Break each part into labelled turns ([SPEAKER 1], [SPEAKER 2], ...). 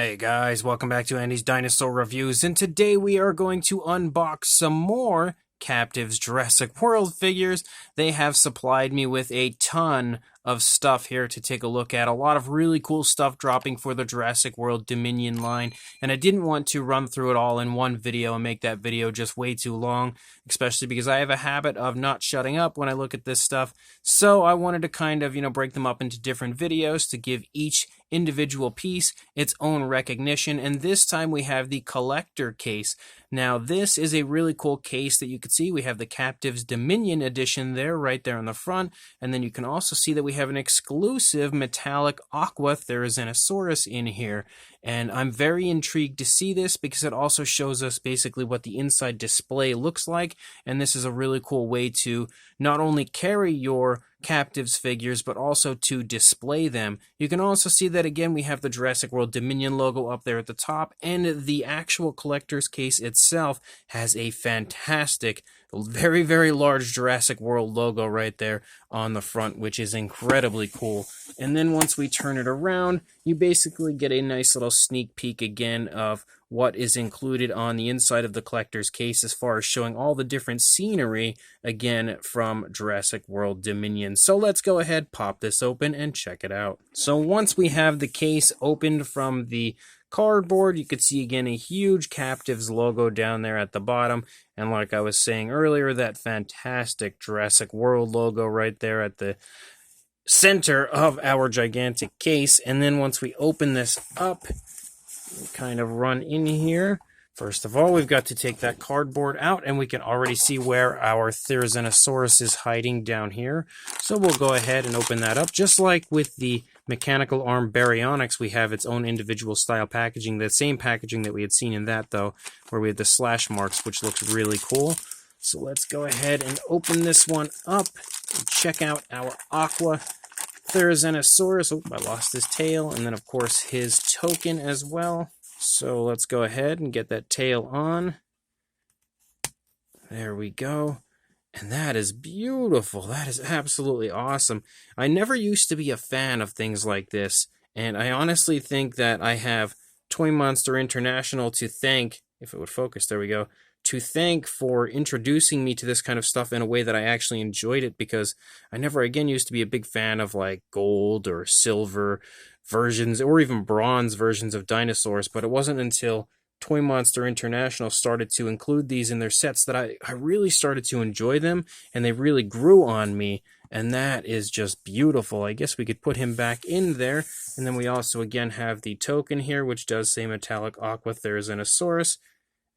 [SPEAKER 1] Hey guys, welcome back to Andy's Dinosaur Reviews, and today we are going to unbox some more Captivz Jurassic World figures. They have supplied me with a ton of stuff here to take a look at. A lot of really cool stuff dropping for the Jurassic World Dominion line, and I didn't want to run through it all in one video and make that video just way too long, especially because I have a habit of not shutting up when I look at this stuff. So I wanted to kind of, break them up into different videos to give each individual piece its own recognition, and this time we have the collector case. Now this is a really cool case that you can see. We have the Captivz Dominion edition there, right there on the front, and then you can also see that we have an exclusive metallic aqua Therizinosaurus in here, and I'm very intrigued to see this because it also shows us basically what the inside display looks like, and this is a really cool way to not only carry your Captivz figures, but also to display them. You can also see that again we have the Jurassic World Dominion logo up there at the top, and the actual collector's case itself has a fantastic, very, very large Jurassic World logo right there on the front, which is incredibly cool. And then once we turn it around, you basically get a nice little sneak peek again of what is included on the inside of the collector's case as far as showing all the different scenery, again, from Jurassic World Dominion. So let's go ahead, pop this open, and check it out. So once we have the case opened from the cardboard, you can see again a huge Captivz logo down there at the bottom, and like I was saying earlier, that fantastic Jurassic World logo right there at the center of our gigantic case. And then once we open this up, we kind of run in here. First of all, we've got to take that cardboard out, and we can already see where our Therizinosaurus is hiding down here. So we'll go ahead and open that up. Just like with the mechanical arm baryonyx, we have its own individual style packaging. The same packaging that we had seen in that, though, where we had the slash marks, which looks really cool. So let's go ahead and open this one up and check out our Aqua Therizinosaurus. Oh, I lost his tail, and then of course his token as well. So let's go ahead and get that tail on. There we go. And that is beautiful. That is absolutely awesome. I never used to be a fan of things like this, and I honestly think that I have Toymonster International to thank, if it would focus, there we go, to thank for introducing me to this kind of stuff in a way that I actually enjoyed it, because I never again used to be a big fan of like gold or silver versions or even bronze versions of dinosaurs, but it wasn't until Toymonster International started to include these in their sets that I really started to enjoy them, and they really grew on me, and that is just beautiful. I guess we could put him back in there, and then we also again have the token here, which does say metallic aqua Therizinosaurus,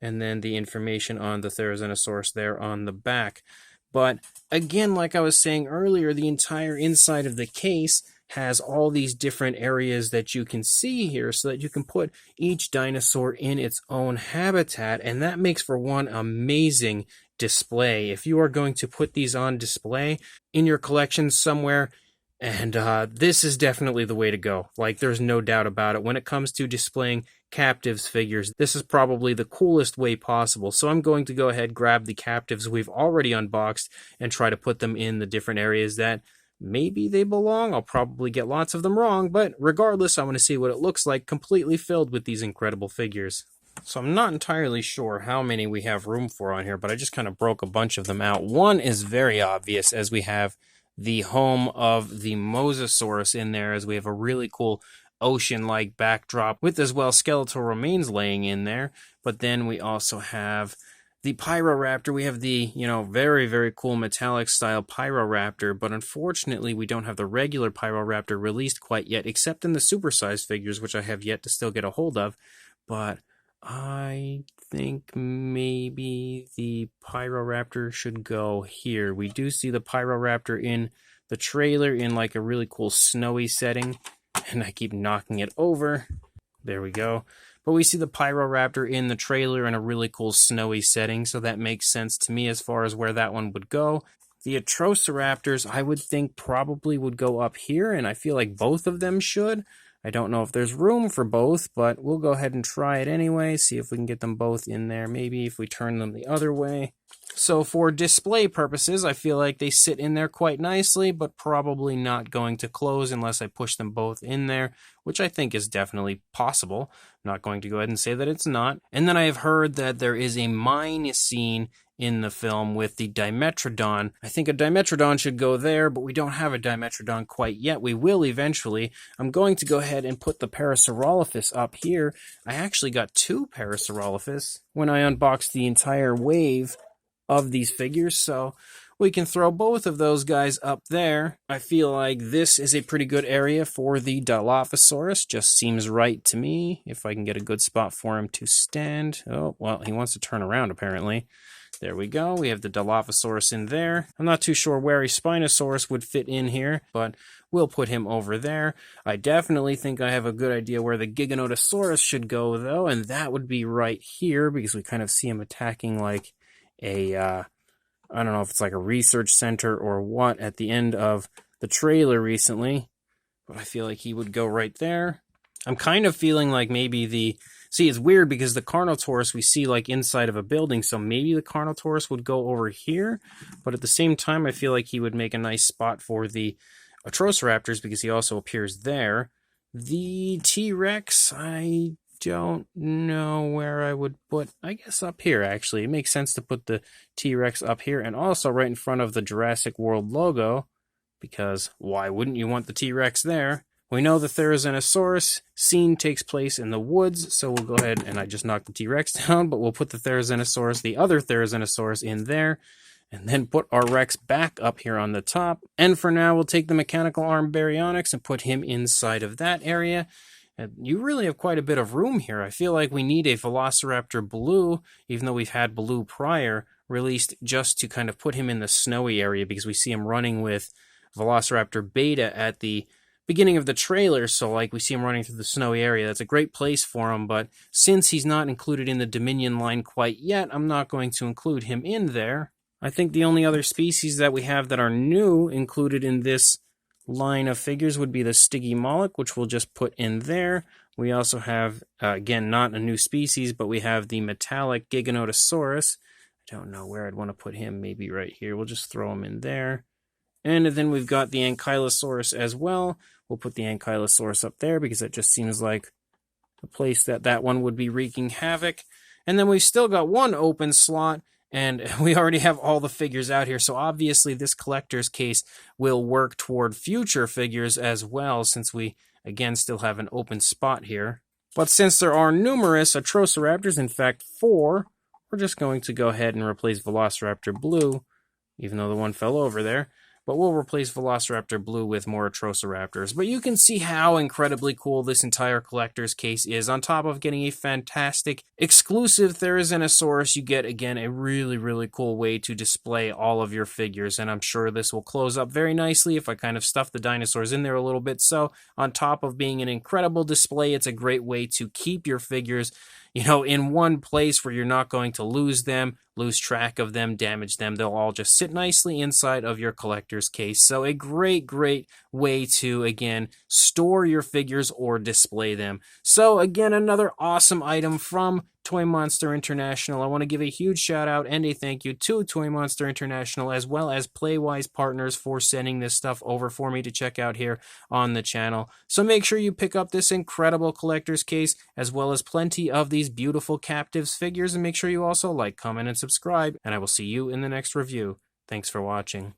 [SPEAKER 1] and then the information on the Therizinosaurus there on the back. But again, like I was saying earlier, the entire inside of the case has all these different areas that you can see here so that you can put each dinosaur in its own habitat, and that makes for one amazing display. If you are going to put these on display in your collection somewhere, and this is definitely the way to go. Like, there's no doubt about it. When it comes to displaying Captivz figures, this is probably the coolest way possible. So I'm going to go ahead, grab the Captivz we've already unboxed, and try to put them in the different areas that maybe they belong. I'll probably get lots of them wrong, but regardless, I want to see what it looks like completely filled with these incredible figures. So I'm not entirely sure how many we have room for on here, but I just kind of broke a bunch of them out. One is very obvious, as we have the home of the Mosasaurus in there, as we have a really cool ocean-like backdrop with as well skeletal remains laying in there. But then we also have the Pyro Raptor. We have the, very, very cool metallic style Pyro Raptor, but unfortunately we don't have the regular Pyro Raptor released quite yet, except in the supersized figures, which I have yet to still get a hold of. But I think maybe the Pyro Raptor should go here. We do see the Pyro Raptor in the trailer in like a really cool snowy setting, and I keep knocking it over. There we go. But we see the Pyro Raptor in the trailer in a really cool snowy setting, so that makes sense to me as far as where that one would go. The Atrociraptors, I would think probably would go up here, and I feel like both of them should. I don't know if there's room for both, but we'll go ahead and try it anyway, see if we can get them both in there, maybe if we turn them the other way. So for display purposes, I feel like they sit in there quite nicely, but probably not going to close unless I push them both in there, which I think is definitely possible. I'm not going to go ahead and say that it's not. And then I have heard that there is a mine scene in the film with the Dimetrodon. I think a Dimetrodon should go there, but we don't have a Dimetrodon quite yet. We will eventually. I'm going to go ahead and put the Parasaurolophus up here. I actually got 2 Parasaurolophus when I unboxed the entire wave of these figures, so we can throw both of those guys up there. I feel like this is a pretty good area for the Dilophosaurus. Just seems right to me, if I can get a good spot for him to stand. Oh, well, he wants to turn around, apparently. There we go. We have the Dilophosaurus in there. I'm not too sure where a Spinosaurus would fit in here, but we'll put him over there. I definitely think I have a good idea where the Giganotosaurus should go, though, and that would be right here, because we kind of see him attacking like a, I don't know if it's like a research center or what at the end of the trailer recently, but I feel like he would go right there. I'm kind of feeling like maybe see, it's weird because the Carnotaurus we see like inside of a building, so maybe the Carnotaurus would go over here, but at the same time I feel like he would make a nice spot for the Atrociraptors because he also appears there. The T-Rex, I don't know where I would put, I guess up here actually. It makes sense to put the T-Rex up here and also right in front of the Jurassic World logo, because why wouldn't you want the T-Rex there? We know the Therizinosaurus scene takes place in the woods, so we'll go ahead and I just knocked the T-Rex down, but we'll put the Therizinosaurus, the other Therizinosaurus, in there, and then put our Rex back up here on the top. And for now, we'll take the mechanical arm Baryonyx and put him inside of that area. And you really have quite a bit of room here. I feel like we need a Velociraptor Blue, even though we've had Blue prior, released just to kind of put him in the snowy area because we see him running with Velociraptor Beta at the beginning of the trailer, so like we see him running through the snowy area. That's a great place for him, but since he's not included in the Dominion line quite yet, I'm not going to include him in there. I think the only other species that we have that are new included in this line of figures would be the Stygimoloch, which we'll just put in there. We also have, again, not a new species, but we have the metallic Giganotosaurus. I don't know where I'd want to put him, maybe right here. We'll just throw him in there. And then we've got the Ankylosaurus as well. We'll put the Ankylosaurus up there because it just seems like a place that one would be wreaking havoc. And then we've still got one open slot, and we already have all the figures out here. So obviously this collector's case will work toward future figures as well, since we, again, still have an open spot here. But since there are numerous Atrociraptors, in fact 4, we're just going to go ahead and replace Velociraptor Blue, even though the one fell over there. But we'll replace Velociraptor Blue with more Atrociraptors. But you can see how incredibly cool this entire collector's case is. On top of getting a fantastic exclusive Therizinosaurus, you get, again, a really, really cool way to display all of your figures. And I'm sure this will close up very nicely if I kind of stuff the dinosaurs in there a little bit. So on top of being an incredible display, it's a great way to keep your figures, you know, in one place where you're not going to lose them, lose track of them, damage them. They'll all just sit nicely inside of your collector's case. So a great, great way to, again, store your figures or display them. So again, another awesome item from Toymonster International. I want to give a huge shout out and a thank you to Toymonster International as well as Playwise Partners for sending this stuff over for me to check out here on the channel. So make sure you pick up this incredible collector's case as well as plenty of these beautiful Captivz figures, and make sure you also like, comment, and subscribe, and I will see you in the next review. Thanks for watching.